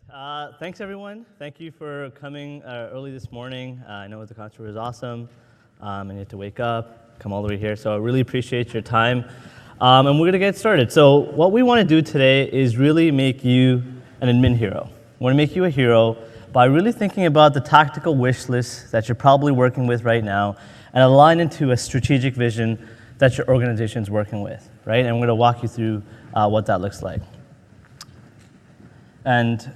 Thanks, everyone. Thank you for coming early this morning. I know the concert was awesome, and you had to wake up, come all the way here, so I really appreciate your time. And we're going to get started. So what we want to do today is really make you an admin hero. We want to make you a hero by really thinking about the tactical wish list that you're probably working with right now and align into a strategic vision that your organization's working with, right? And we're going to walk you through what that looks like. And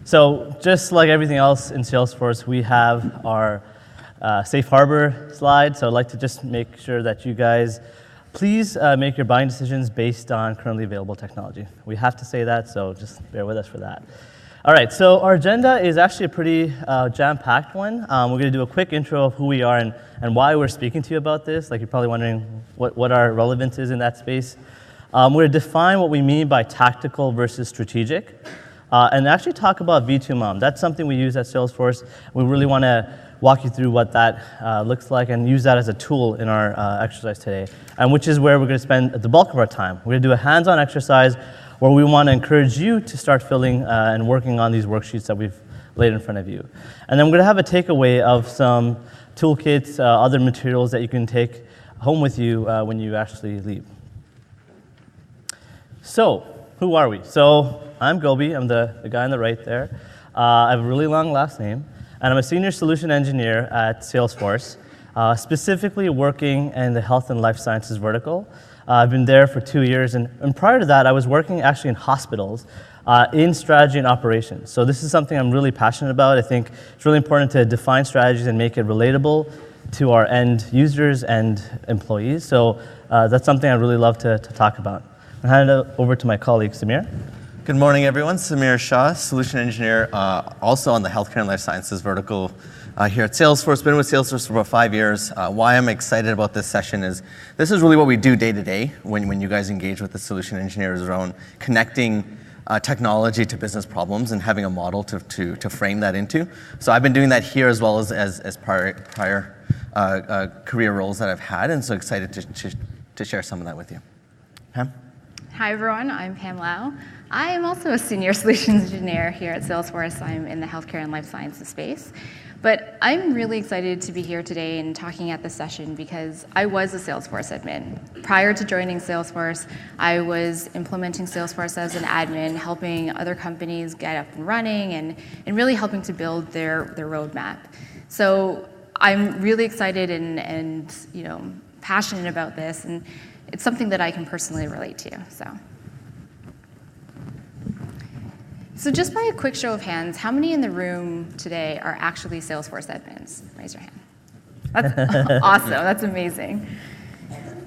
so just like everything else in Salesforce, we have our safe harbor slide. So I'd like to just make sure that you guys please make your buying decisions based on currently available technology. We have to say that, so just bear with us for that. All right, so our agenda is actually a pretty jam-packed one. We're going to do a quick intro of who we are and why we're speaking to you about this. Like, you're probably wondering what our relevance is in that space. We're going to define what we mean by tactical versus strategic, and actually talk about V2MOM. That's something we use at Salesforce. We really want to walk you through what that looks like and use that as a tool in our exercise today, and which is where we're going to spend the bulk of our time. We're going to do a hands-on exercise where we want to encourage you to start filling and working on these worksheets that we've laid in front of you. And then we're going to have a takeaway of some toolkits, other materials that you can take home with you when you actually leave. So, who are we? So, I'm Gobi. I'm the guy on the right there. I have a really long last name, and I'm a senior solution engineer at Salesforce, specifically working in the health and life sciences vertical. I've been there for 2 years, and prior to that, I was working actually in hospitals in strategy and operations. So this is something I'm really passionate about. I think it's really important to define strategies and make it relatable to our end users and employees. So that's something I really love to talk about. I'll hand it over to my colleague, Samir. Good morning, everyone. Samir Shah, solution engineer, also on the healthcare and life sciences vertical here at Salesforce. Been with Salesforce for about 5 years. Why I'm excited about this session is this is really what we do day to day when you guys engage with the solution engineers around connecting technology to business problems and having a model to frame that into. So I've been doing that here as well as prior career roles that I've had, and so excited to share some of that with you. Pam? Hi, everyone. I'm Pam Lau. I am also a senior solutions engineer here at Salesforce. I'm in the healthcare and life sciences space. But I'm really excited to be here today and talking at this session because I was a Salesforce admin. Prior to joining Salesforce, I was implementing Salesforce as an admin, helping other companies get up and running and really helping to build their roadmap. So I'm really excited and passionate about this, and it's something that I can personally relate to. So just by a quick show of hands, how many in the room today are actually Salesforce admins? Raise your hand. That's awesome. That's amazing.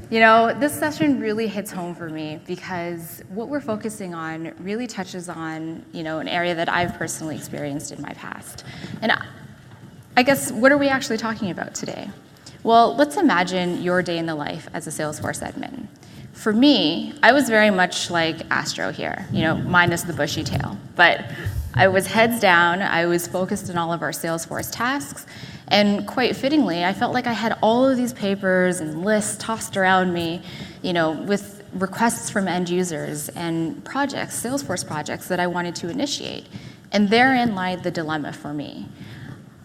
This session really hits home for me because what we're focusing on really touches on, an area that I've personally experienced in my past. And I guess, what are we actually talking about today? Well, let's imagine your day in the life as a Salesforce admin. For me, I was very much like Astro here, minus the bushy tail. But I was heads down, I was focused on all of our Salesforce tasks, and quite fittingly, I felt like I had all of these papers and lists tossed around me, with requests from end users and projects, Salesforce projects that I wanted to initiate. And therein lied the dilemma for me.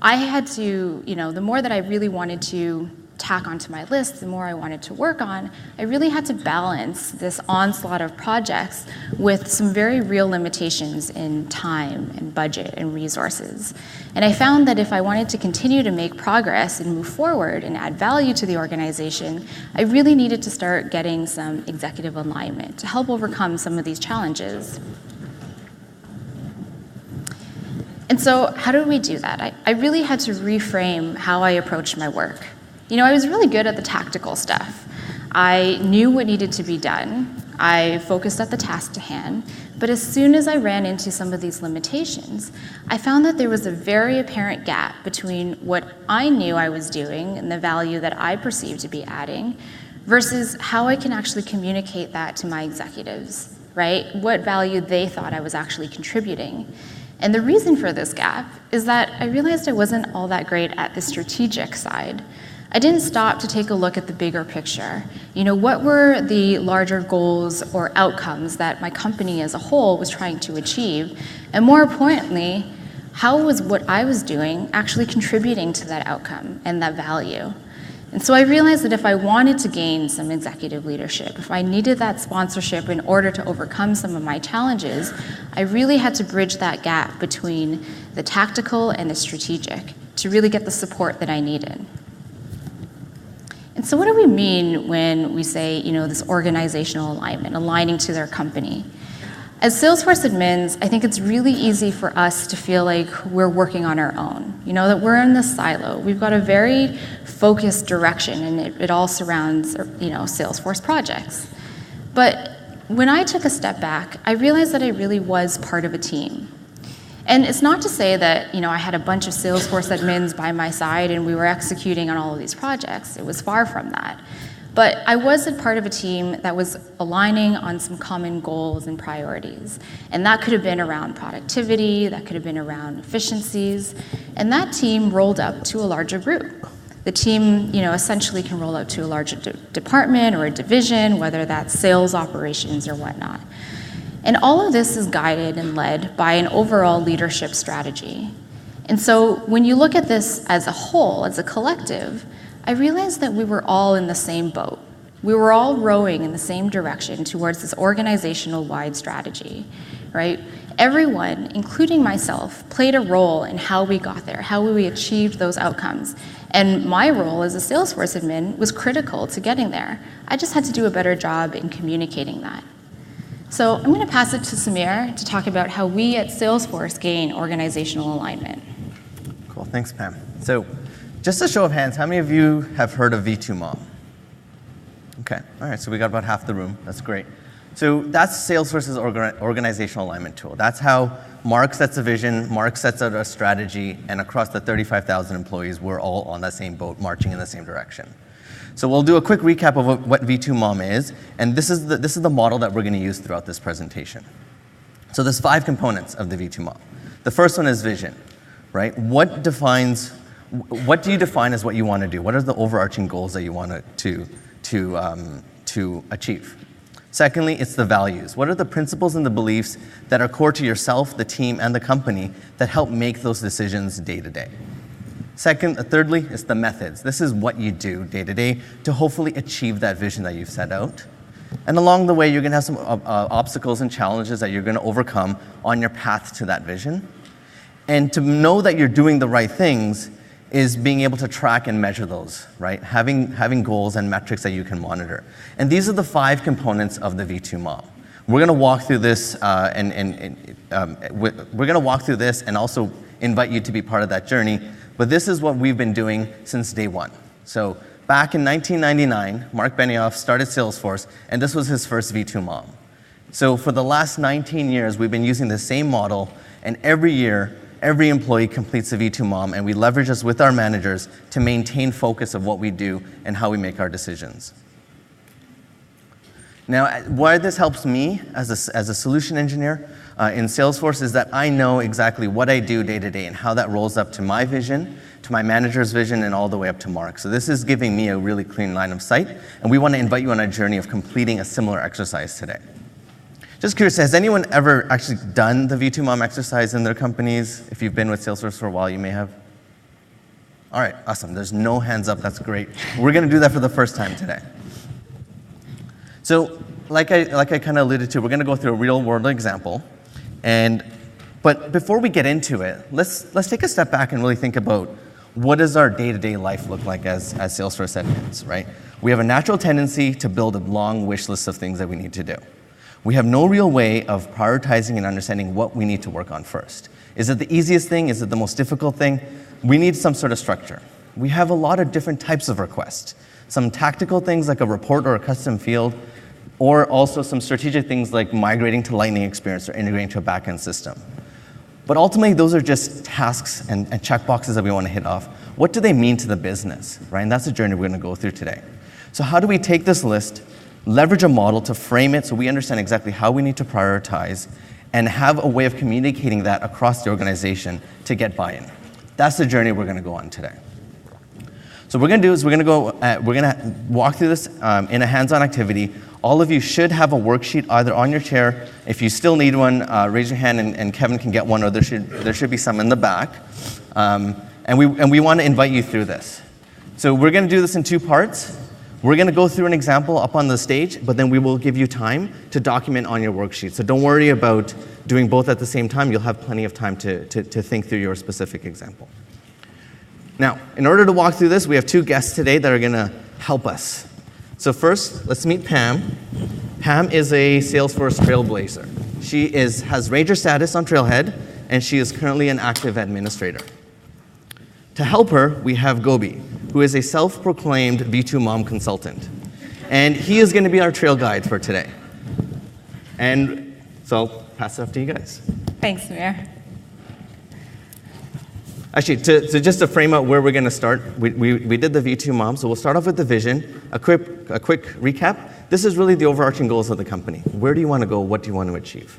I had to, the more that I really wanted to tack onto my list, the more I wanted to work on, I really had to balance this onslaught of projects with some very real limitations in time and budget and resources. And I found that if I wanted to continue to make progress and move forward and add value to the organization, I really needed to start getting some executive alignment to help overcome some of these challenges. And so how did we do that? I really had to reframe how I approached my work. I was really good at the tactical stuff. I knew what needed to be done. I focused at the task to hand. But as soon as I ran into some of these limitations, I found that there was a very apparent gap between what I knew I was doing and the value that I perceived to be adding versus how I can actually communicate that to my executives, right? What value they thought I was actually contributing. And the reason for this gap is that I realized I wasn't all that great at the strategic side. I didn't stop to take a look at the bigger picture. What were the larger goals or outcomes that my company as a whole was trying to achieve? And more importantly, how was what I was doing actually contributing to that outcome and that value? And so I realized that if I wanted to gain some executive leadership, if I needed that sponsorship in order to overcome some of my challenges, I really had to bridge that gap between the tactical and the strategic to really get the support that I needed. And so what do we mean when we say, this organizational alignment, aligning to their company? As Salesforce admins, I think it's really easy for us to feel like we're working on our own, that we're in this silo. We've got a very focused direction, and it all surrounds, Salesforce projects. But when I took a step back, I realized that I really was part of a team. And it's not to say that, I had a bunch of Salesforce admins by my side and we were executing on all of these projects. It was far from that. But I was a part of a team that was aligning on some common goals and priorities. And that could have been around productivity, that could have been around efficiencies. And that team rolled up to a larger group. The team, essentially can roll up to a larger department or a division, whether that's sales operations or whatnot. And all of this is guided and led by an overall leadership strategy. And so when you look at this as a whole, as a collective, I realized that we were all in the same boat. We were all rowing in the same direction towards this organizational-wide strategy, right? Everyone, including myself, played a role in how we got there, how we achieved those outcomes. And my role as a Salesforce admin was critical to getting there. I just had to do a better job in communicating that. So I'm going to pass it to Samir to talk about how we at Salesforce gain organizational alignment. Cool, thanks, Pam. So just a show of hands, how many of you have heard of V2MOM? Okay, all right, so we got about half the room. That's great. So that's Salesforce's organizational alignment tool. That's how Mark sets a vision, Mark sets out a strategy, and across the 35,000 employees, we're all on that same boat, marching in the same direction. So we'll do a quick recap of what V2MOM is, and this is the model that we're going to use throughout this presentation. So there's 5 components of the V2MOM. The first one is vision, right? What do you define as what you want to do? What are the overarching goals that you want to achieve? Secondly, it's the values. What are the principles and the beliefs that are core to yourself, the team, and the company that help make those decisions day to day? Thirdly, it's the methods. This is what you do day to day to hopefully achieve that vision that you've set out. And along the way, you're going to have some obstacles and challenges that you're going to overcome on your path to that vision. And to know that you're doing the right things is being able to track and measure those, right? Having goals and metrics that you can monitor. And these are the 5 components of the V2MOM. We're going to walk through this, we're going to walk through this and also invite you to be part of that journey. But this is what we've been doing since day one. So back in 1999, Mark Benioff started Salesforce, and this was his first V2MOM. So for the last 19 years, we've been using the same model, and every year, every employee completes a V2MOM, and we leverage this with our managers to maintain focus of what we do and how we make our decisions. Now, why this helps me as a solution engineer in Salesforce is that I know exactly what I do day to day and how that rolls up to my vision, to my manager's vision, and all the way up to Mark. So this is giving me a really clean line of sight, and we want to invite you on a journey of completing a similar exercise today. Just curious, has anyone ever actually done the V2MOM exercise in their companies? If you've been with Salesforce for a while, you may have. All right, awesome. There's no hands up. That's great. We're going to do that for the first time today. So like I kind of alluded to, we're going to go through a real-world example. But before we get into it, let's take a step back and really think about what does our day-to-day life look like as Salesforce admins, right? We have a natural tendency to build a long wish list of things that we need to do. We have no real way of prioritizing and understanding what we need to work on first. Is it the easiest thing? Is it the most difficult thing? We need some sort of structure. We have a lot of different types of requests. Some tactical things like a report or a custom field, or also some strategic things like migrating to Lightning Experience or integrating to a backend system. But ultimately, those are just tasks and checkboxes that we want to hit off. What do they mean to the business, right? And that's the journey we're going to go through today. So how do we take this list, leverage a model to frame it so we understand exactly how we need to prioritize, and have a way of communicating that across the organization to get buy-in? That's the journey we're going to go on today. So what we're going to do is we're going to walk through this in a hands-on activity. All of you should have a worksheet either on your chair. If you still need one, raise your hand and Kevin can get one, or there should be some in the back. And we want to invite you through this. So we're going to do this in 2 parts. We're going to go through an example up on the stage, but then we will give you time to document on your worksheet. So don't worry about doing both at the same time. You'll have plenty of time to think through your specific example. Now, in order to walk through this, we have 2 guests today that are going to help us. So first, let's meet Pam. Pam is a Salesforce trailblazer. She has Ranger status on Trailhead, and she is currently an active administrator. To help her, we have Gobi, who is a self-proclaimed V2MOM consultant. And he is going to be our trail guide for today. And so I'll pass it off to you guys. Thanks, Samir. Actually, just to frame out where we're going to start, we did the V2MOM, so we'll start off with the vision. A quick recap. This is really the overarching goals of the company. Where do you want to go? What do you want to achieve?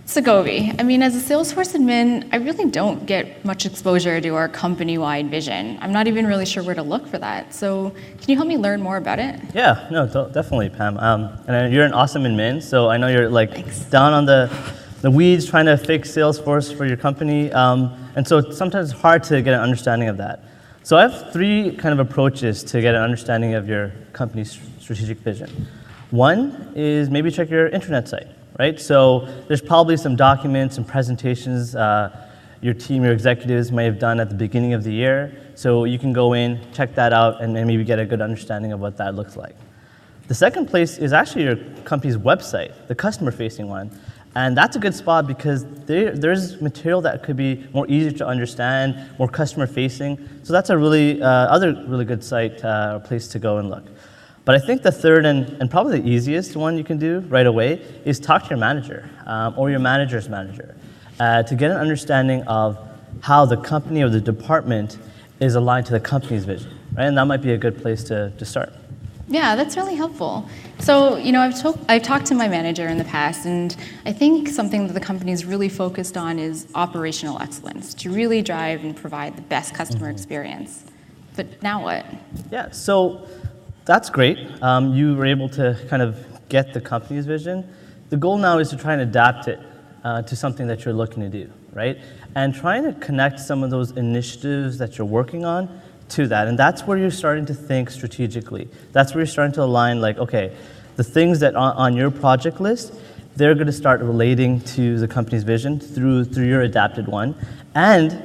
So Gobi, I mean, as a Salesforce admin, I really don't get much exposure to our company-wide vision. I'm not even really sure where to look for that. So can you help me learn more about it? Yeah, no, definitely, Pam. And you're an awesome admin, so I know you're Thanks. down on the weeds trying to fix Salesforce for your company. And so sometimes it's hard to get an understanding of that. So I have 3 kind of approaches to get an understanding of your company's strategic vision. One is maybe check your intranet site. Right? So there's probably some documents and presentations your team, your executives may have done at the beginning of the year. So you can go in, check that out, and maybe get a good understanding of what that looks like. The second place is actually your company's website, the customer-facing one. And that's a good spot because there's material that could be more easier to understand, more customer-facing. So that's a other really good site, place to go and look. But I think the third and probably the easiest one you can do right away is talk to your manager or your manager's manager to get an understanding of how the company or the department is aligned to the company's vision, right? And that might be a good place to start. Yeah, that's really helpful. So, I've talked to my manager in the past, and I think something that the company is really focused on is operational excellence, to really drive and provide the best customer experience. But now what? Yeah, so that's great. You were able to kind of get the company's vision. The goal now is to try and adapt it to something that you're looking to do, right? And trying to connect some of those initiatives that you're working on to that. And that's where you're starting to think strategically. That's where you're starting to align, like, okay, the things that are on your project list, they're going to start relating to the company's vision through your adapted one. And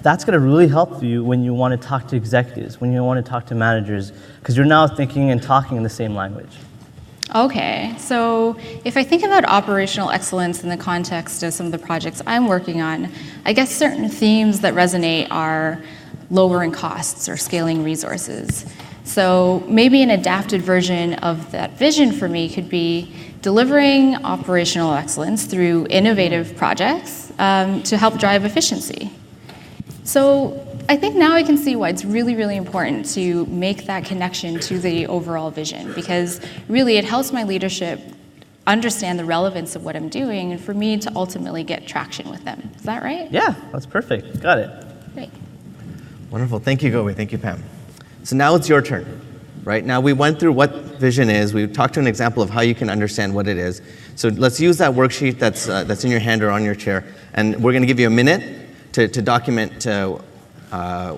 that's going to really help you when you want to talk to executives, when you want to talk to managers, because you're now thinking and talking in the same language. Okay, so if I think about operational excellence in the context of some of the projects I'm working on, I guess certain themes that resonate are lowering costs or scaling resources. So maybe an adapted version of that vision for me could be delivering operational excellence through innovative projects to help drive efficiency. So I think now I can see why it's really, really important to make that connection to the overall vision, because really it helps my leadership understand the relevance of what I'm doing and for me to ultimately get traction with them. Is that right? Yeah, that's perfect. Got it. Great. Wonderful. Thank you, Gobi. Thank you, Pam. So now it's your turn, right? Now we went through what vision is. We talked to an example of how you can understand what it is. So let's use that worksheet that's in your hand or on your chair, and we're going to give you a minute to document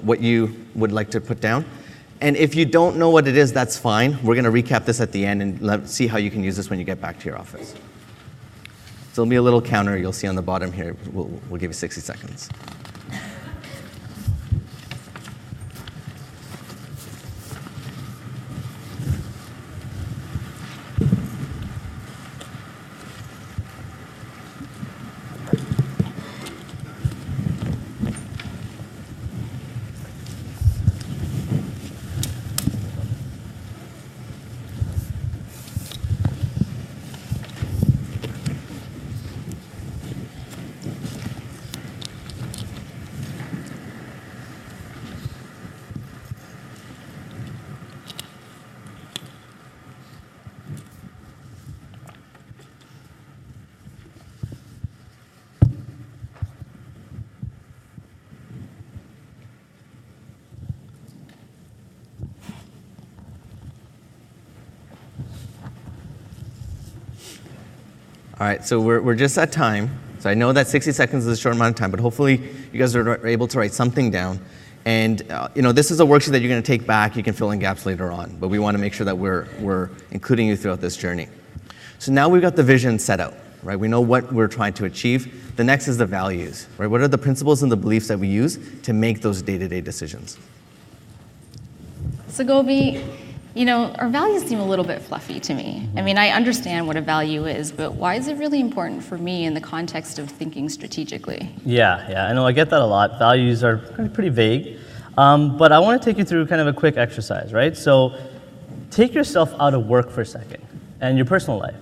what you would like to put down. And if you don't know what it is, that's fine. We're going to recap this at the end and see how you can use this when you get back to your office. So there'll be a little counter you'll see on the bottom here. We'll give you 60 seconds. All right, so we're just at time. So I know that 60 seconds is a short amount of time, but hopefully you guys are able to write something down. And this is a worksheet that you're going to take back. You can fill in gaps later on, but we want to make sure that we're including you throughout this journey. So now we've got the vision set out, right? We know what we're trying to achieve. The next is the values, right? What are the principles and the beliefs that we use to make those day-to-day decisions? So Gobi, our values seem a little bit fluffy to me. I mean, I understand what a value is, but why is it really important for me in the context of thinking strategically? Yeah, I know I get that a lot. Values are pretty vague, but I want to take you through kind of a quick exercise, right? So take yourself out of work for a second and your personal life.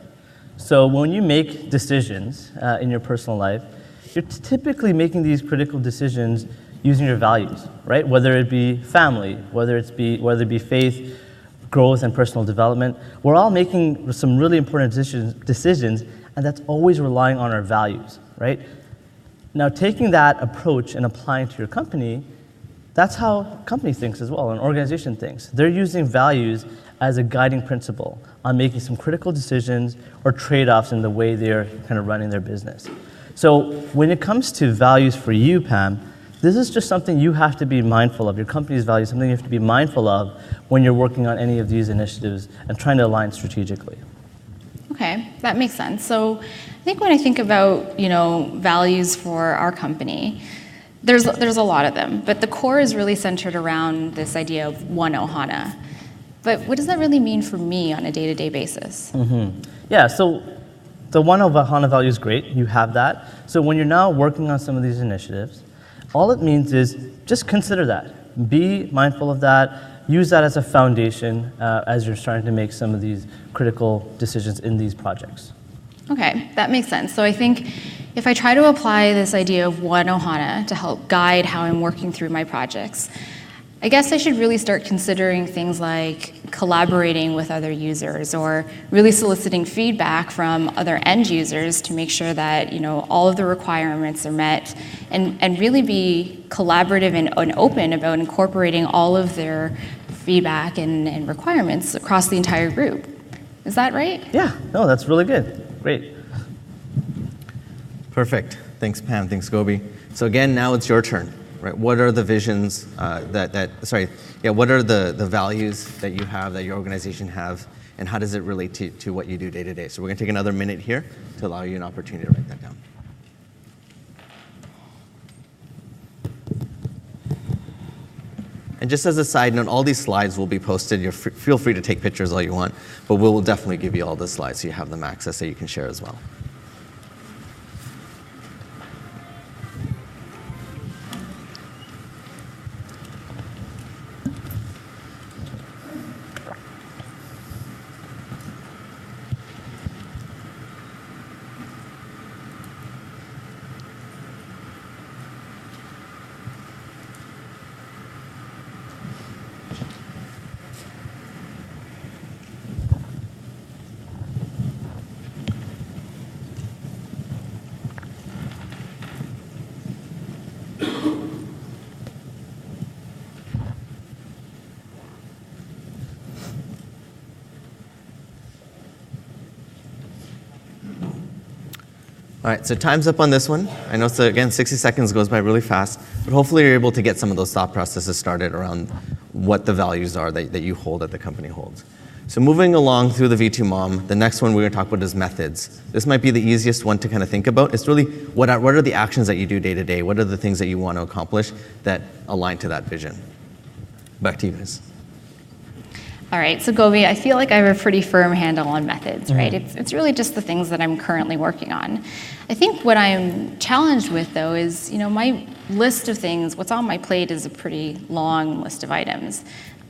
So when you make decisions in your personal life, you're typically making these critical decisions using your values, right? Whether it be family, whether it be faith, growth, and personal development. We're all making some really important decisions, and that's always relying on our values, right? Now, taking that approach and applying to your company, that's how a company thinks as well, an organization thinks. They're using values as a guiding principle on making some critical decisions or trade-offs in the way they're kind of running their business. So when it comes to values for you, Pam, this is just something you have to be mindful of. Your company's values, something you have to be mindful of when you're working on any of these initiatives and trying to align strategically. Okay, that makes sense. So I think when I think about, values for our company, there's a lot of them, but the core is really centered around this idea of one Ohana. But what does that really mean for me on a day-to-day basis? Yeah, so the one Ohana value is great. You have that. So when you're now working on some of these initiatives, all it means is just consider that. Be mindful of that. Use that as a foundation as you're starting to make some of these critical decisions in these projects. Okay, that makes sense. So I think if I try to apply this idea of one Ohana to help guide how I'm working through my projects, I guess I should really start considering things like collaborating with other users or really soliciting feedback from other end users to make sure that all of the requirements are met and really be collaborative and open about incorporating all of their feedback and requirements across the entire group. Is that right? Yeah, no, that's really good. Great. Perfect. Thanks, Pam. Thanks, Gobi. So again, now it's your turn. Right? What are the visions what are the values that you have, that your organization have, and how does it relate to what you do day to day? So we're going to take another minute here to allow you an opportunity to write that down. And just as a side note, all these slides will be posted. Feel free to take pictures all you want, but we'll definitely give you all the slides so you have them access so you can share as well. All right, so time's up on this one. I know, so again, 60 seconds goes by really fast, but hopefully you're able to get some of those thought processes started around what the values are that you hold, that the company holds. So moving along through the V2MOM, the next one we're going to talk about is methods. This might be the easiest one to kind of think about. It's really what are the actions that you do day to day? What are the things that you want to accomplish that align to that vision? Back to you guys. All right, so Gobi, I feel like I have a pretty firm handle on methods, right? It's really just the things that I'm currently working on. I think what I'm challenged with, though, is, my list of things, what's on my plate is a pretty long list of items.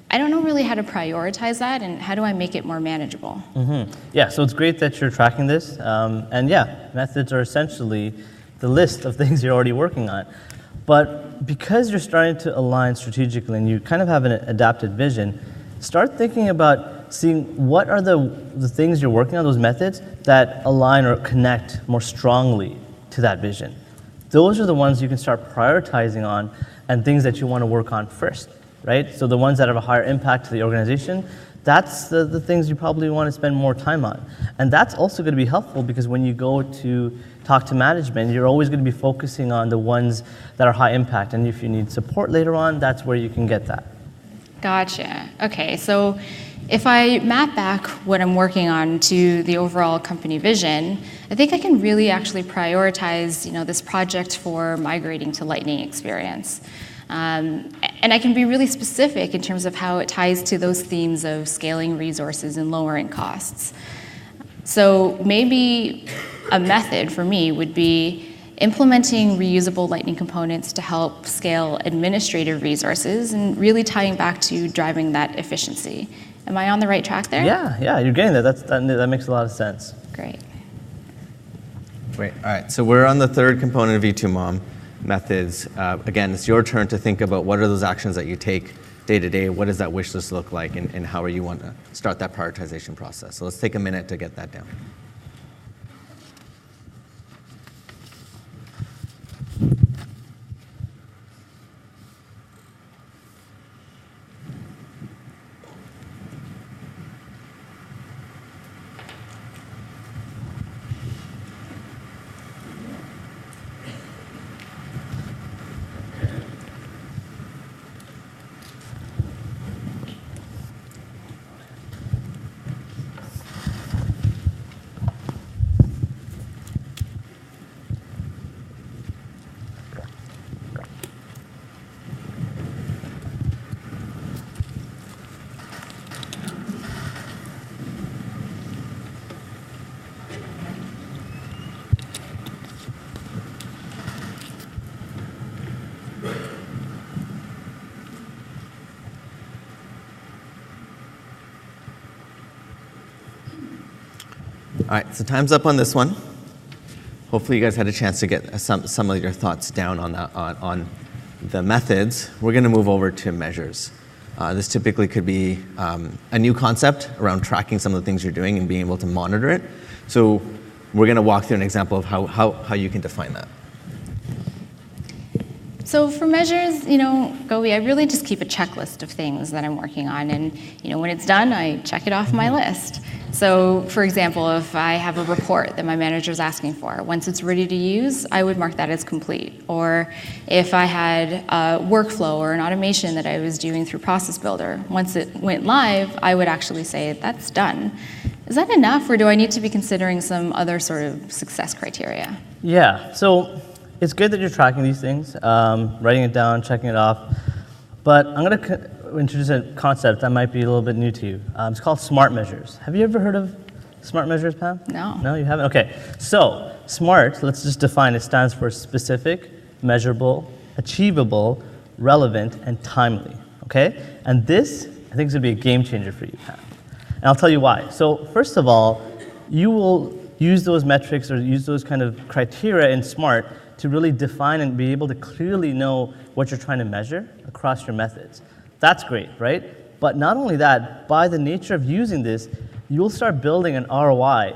I don't know really how to prioritize that, and how do I make it more manageable? Yeah, so it's great that you're tracking this. And yeah, methods are essentially the list of things you're already working on. But because you're starting to align strategically and you kind of have an adapted vision, start thinking about seeing what are the things you're working on, those methods, that align or connect more strongly to that vision. Those are the ones you can start prioritizing on and things that you want to work on first, right? So the ones that have a higher impact to the organization, that's the things you probably want to spend more time on. And that's also going to be helpful because when you go to talk to management, you're always going to be focusing on the ones that are high impact. And if you need support later on, that's where you can get that. Gotcha. Okay, so if I map back what I'm working on to the overall company vision, I think I can really actually prioritize, this project for migrating to Lightning experience. And I can be really specific in terms of how it ties to those themes of scaling resources and lowering costs. So maybe a method for me would be implementing reusable Lightning components to help scale administrative resources and really tying back to driving that efficiency. Am I on the right track there? Yeah, you're getting there. That makes a lot of sense. Great. Great. All right, so we're on the third component of V2MOM, methods. Again, it's your turn to think about what are those actions that you take day to day, what does that wish list look like, and how you want to start that prioritization process. So let's take a minute to get that down. All right, so time's up on this one. Hopefully you guys had a chance to get some of your thoughts down on the methods. We're going to move over to measures. This typically could be a new concept around tracking some of the things you're doing and being able to monitor it. So we're going to walk through an example of how you can define that. So for measures, Gobi, I really just keep a checklist of things that I'm working on. And, when it's done, I check it off my list. So for example, if I have a report that my manager is asking for, once it's ready to use, I would mark that as complete. Or if I had a workflow or an automation that I was doing through Process Builder, once it went live, I would actually say, that's done. Is that enough, or do I need to be considering some other sort of success criteria? Yeah, so it's good that you're tracking these things, writing it down, checking it off. But I'm going to introduce a concept that might be a little bit new to you. It's called SMART measures. Have you ever heard of SMART measures, Pam? No. No, you haven't? Okay. So SMART, let's just define it, stands for specific, measurable, achievable, relevant, and timely. Okay? And this, I think, is going to be a game changer for you, Pam. And I'll tell you why. So first of all, you will use those metrics or use those kind of criteria in SMART to really define and be able to clearly know what you're trying to measure across your methods. That's great, right? But not only that, by the nature of using this, you'll start building an ROI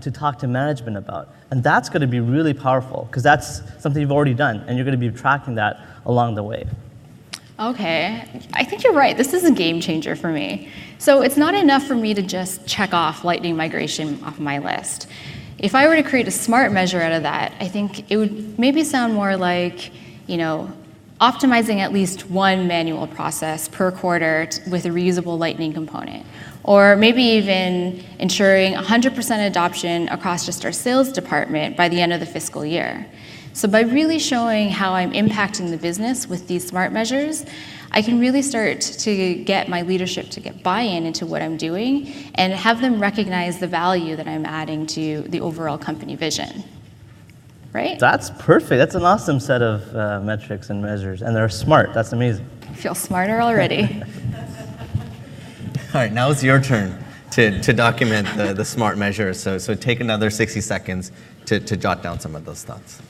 to talk to management about. And that's going to be really powerful because that's something you've already done and you're going to be tracking that along the way. Okay, I think you're right. This is a game changer for me. So it's not enough for me to just check off Lightning migration off my list. If I were to create a SMART measure out of that, I think it would maybe sound more like, optimizing at least one manual process per quarter with a reusable Lightning component. Or maybe even ensuring 100% adoption across just our sales department by the end of the fiscal year. So by really showing how I'm impacting the business with these SMART measures, I can really start to get my leadership to get buy-in into what I'm doing and have them recognize the value that I'm adding to the overall company vision. Right? That's perfect. That's an awesome set of metrics and measures. And they're smart. That's amazing. I feel smarter already. All right, now it's your turn to document the SMART measures. So take another 60 seconds to jot down some of those thoughts.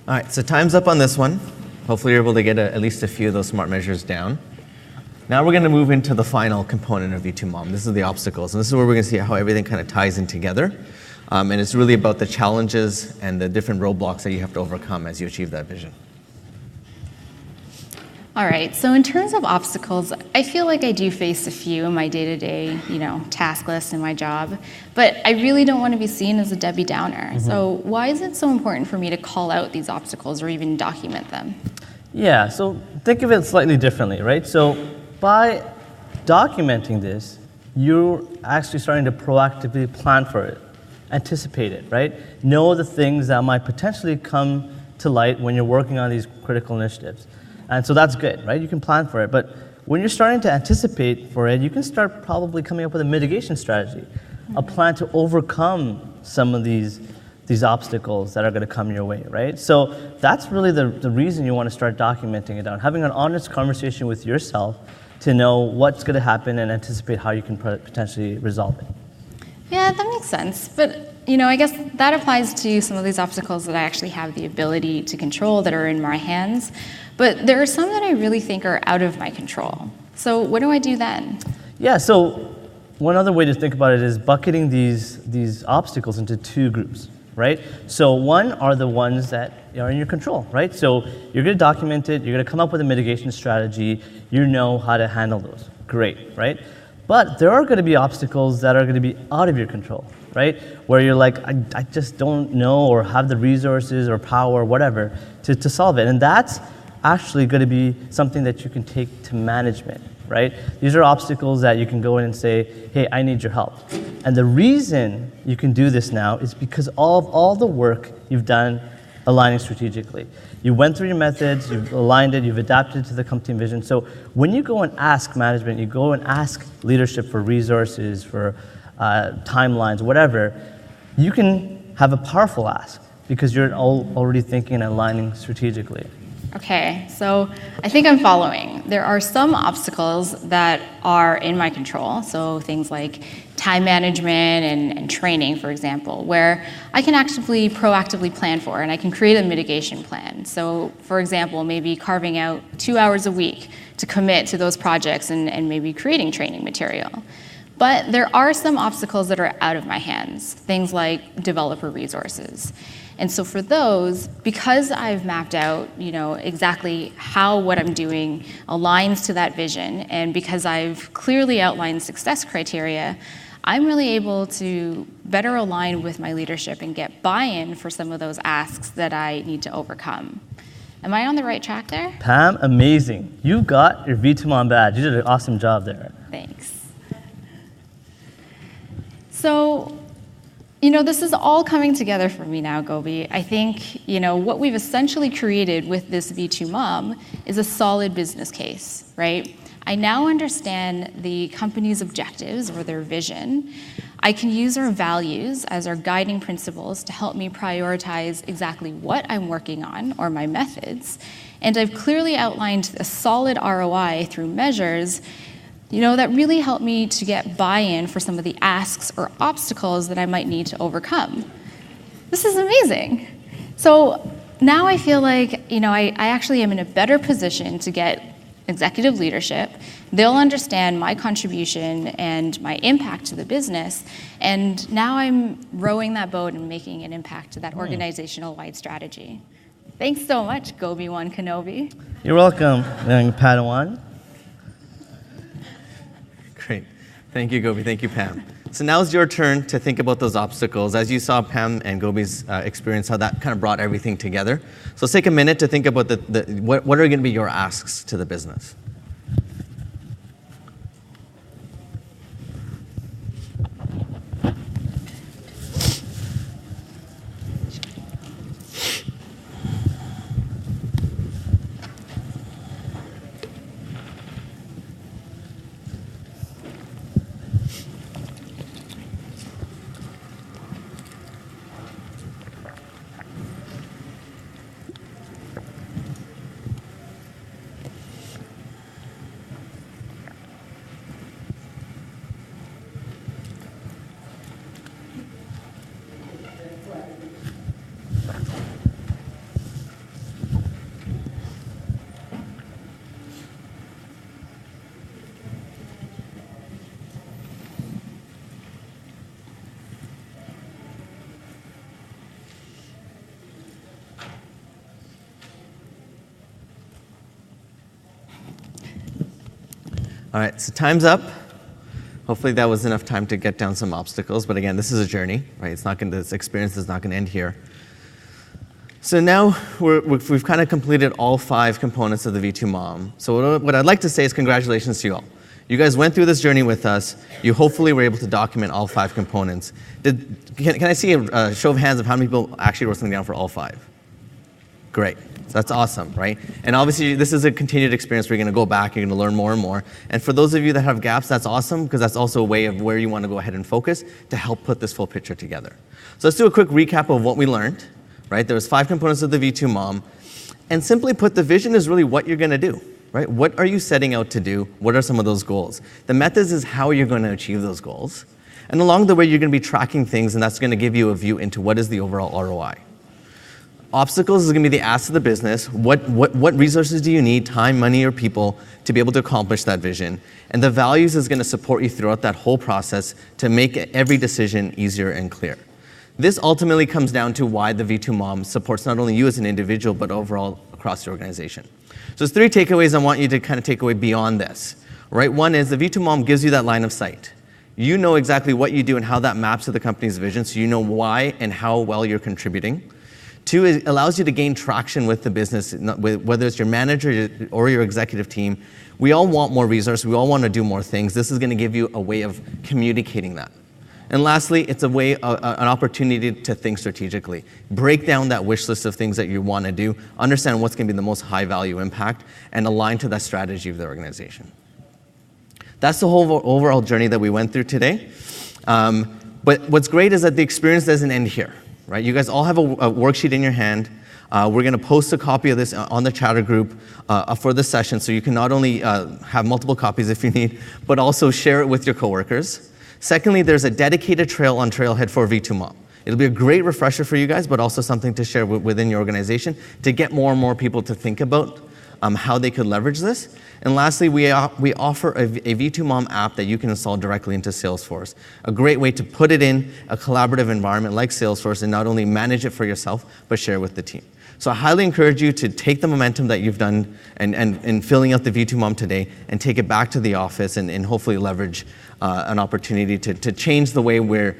All right, so time's up on this one. Hopefully you're able to get at least a few of those SMART measures down. Now we're going to move into the final component of V2MOM. This is the obstacles, and this is where we're going to see how everything kind of ties in together. And it's really about the challenges and the different roadblocks that you have to overcome as you achieve that vision. All right, so in terms of obstacles, I feel like I do face a few in my day-to-day, task list in my job, but I really don't want to be seen as a Debbie Downer. So why is it so important for me to call out these obstacles or even document them? Yeah, so think of it slightly differently, right? So by documenting this, you're actually starting to proactively plan for it, anticipate it, right? Know the things that might potentially come to light when you're working on these critical initiatives. And so that's good, right? You can plan for it. But when you're starting to anticipate for it, you can start probably coming up with a mitigation strategy, a plan to overcome some of these obstacles that are going to come your way, right? So that's really the reason you want to start documenting it down, having an honest conversation with yourself to know what's going to happen and anticipate how you can potentially resolve it. Yeah, that makes sense. But I guess that applies to some of these obstacles that I actually have the ability to control that are in my hands. But there are some that I really think are out of my control. So what do I do then? Yeah, so one other way to think about it is bucketing these obstacles into two groups, right? So one are the ones that are in your control, right? So you're going to document it, you're going to come up with a mitigation strategy, you know how to handle those. Great, right? But there are going to be obstacles that are going to be out of your control, right? Where you're like, I just don't know or have the resources or power or whatever to solve it. And that's actually going to be something that you can take to management, right? These are obstacles that you can go in and say, hey, I need your help. And the reason you can do this now is because of all the work you've done aligning strategically. You went through your methods, you've aligned it, you've adapted to the company vision. So when you go and ask management, you go and ask leadership for resources, for timelines, whatever, you can have a powerful ask because you're already thinking and aligning strategically. Okay, so I think I'm following. There are some obstacles that are in my control, so things like time management and training, for example, where I can actively, proactively plan for, and I can create a mitigation plan. So, for example, maybe carving out 2 hours a week to commit to those projects and maybe creating training material. But there are some obstacles that are out of my hands, things like developer resources. And so for those, because I've mapped out, exactly how what I'm doing aligns to that vision, and because I've clearly outlined success criteria, I'm really able to better align with my leadership and get buy-in for some of those asks that I need to overcome. Am I on the right track there? Pam, amazing. You got your V2MOM badge. You did an awesome job there. Thanks. So, this is all coming together for me now, Gobi. I think, what we've essentially created with this V2MOM is a solid business case, right? I now understand the company's objectives or their vision. I can use our values as our guiding principles to help me prioritize exactly what I'm working on or my methods. And I've clearly outlined a solid ROI through measures that really help me to get buy-in for some of the asks or obstacles that I might need to overcome. This is amazing. So now I feel like, I actually am in a better position to get executive leadership. They'll understand my contribution and my impact to the business. And now I'm rowing that boat and making an impact to that organizational-wide strategy. Thanks so much, Gobi-Wan Kenobi. You're welcome, young Padawan. Great. Thank you, Gobi. Thank you, Pam. So now it's your turn to think about those obstacles. As you saw Pam and Gobi's experience, how that kind of brought everything together. So let's take a minute to think about what are going to be your asks to the business. All right, so time's up. Hopefully that was enough time to get down some obstacles. But again, this is a journey, right? This experience is not going to end here. So now we've kind of completed all 5 components of the V2MOM. So what I'd like to say is congratulations to you all. You guys went through this journey with us. You hopefully were able to document all 5 components. Can I see a show of hands of how many people actually wrote something down for all 5? Great. So that's awesome, right? And obviously, this is a continued experience where you're going to go back, you're going to learn more and more. And for those of you that have gaps, that's awesome, because that's also a way of where you want to go ahead and focus to help put this full picture together. So let's do a quick recap of what we learned, right? There was 5 components of the V2MOM. And simply put, the vision is really what you're going to do, right? What are you setting out to do? What are some of those goals? The methods is how you're going to achieve those goals. And along the way, you're going to be tracking things, and that's going to give you a view into what is the overall ROI. Obstacles is going to be the ask of the business. What resources do you need, time, money, or people, to be able to accomplish that vision? And the values is going to support you throughout that whole process to make every decision easier and clear. This ultimately comes down to why the V2MOM supports not only you as an individual, but overall across the organization. So there's 3 takeaways I want you to kind of take away beyond this. Right? One is the V2MOM gives you that line of sight. You know exactly what you do and how that maps to the company's vision, so you know why and how well you're contributing. 2, it allows you to gain traction with the business, whether it's your manager or your executive team. We all want more resources. We all want to do more things. This is going to give you a way of communicating that. And lastly, it's an opportunity to think strategically. Break down that wish list of things that you want to do, understand what's going to be the most high-value impact, and align to that strategy of the organization. That's the whole overall journey that we went through today. But what's great is that the experience doesn't end here. Right? You guys all have a worksheet in your hand. We're going to post a copy of this on the chatter group for the session, so you can not only have multiple copies if you need, but also share it with your coworkers. Secondly, there's a dedicated trail on Trailhead for V2MOM. It'll be a great refresher for you guys, but also something to share within your organization to get more and more people to think about how they could leverage this. And lastly, we offer a V2MOM app that you can install directly into Salesforce. A great way to put it in a collaborative environment like Salesforce and not only manage it for yourself, but share with the team. So I highly encourage you to take the momentum that you've done and filling out the V2MOM today and take it back to the office and hopefully leverage an opportunity to change the way where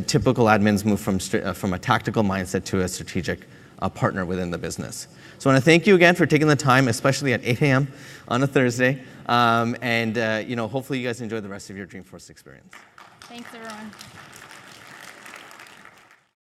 typical admins move from a tactical mindset to a strategic partner within the business. So I want to thank you again for taking the time, especially at 8 a.m. on a Thursday. Hopefully you guys enjoy the rest of your Dreamforce experience. Thanks, everyone.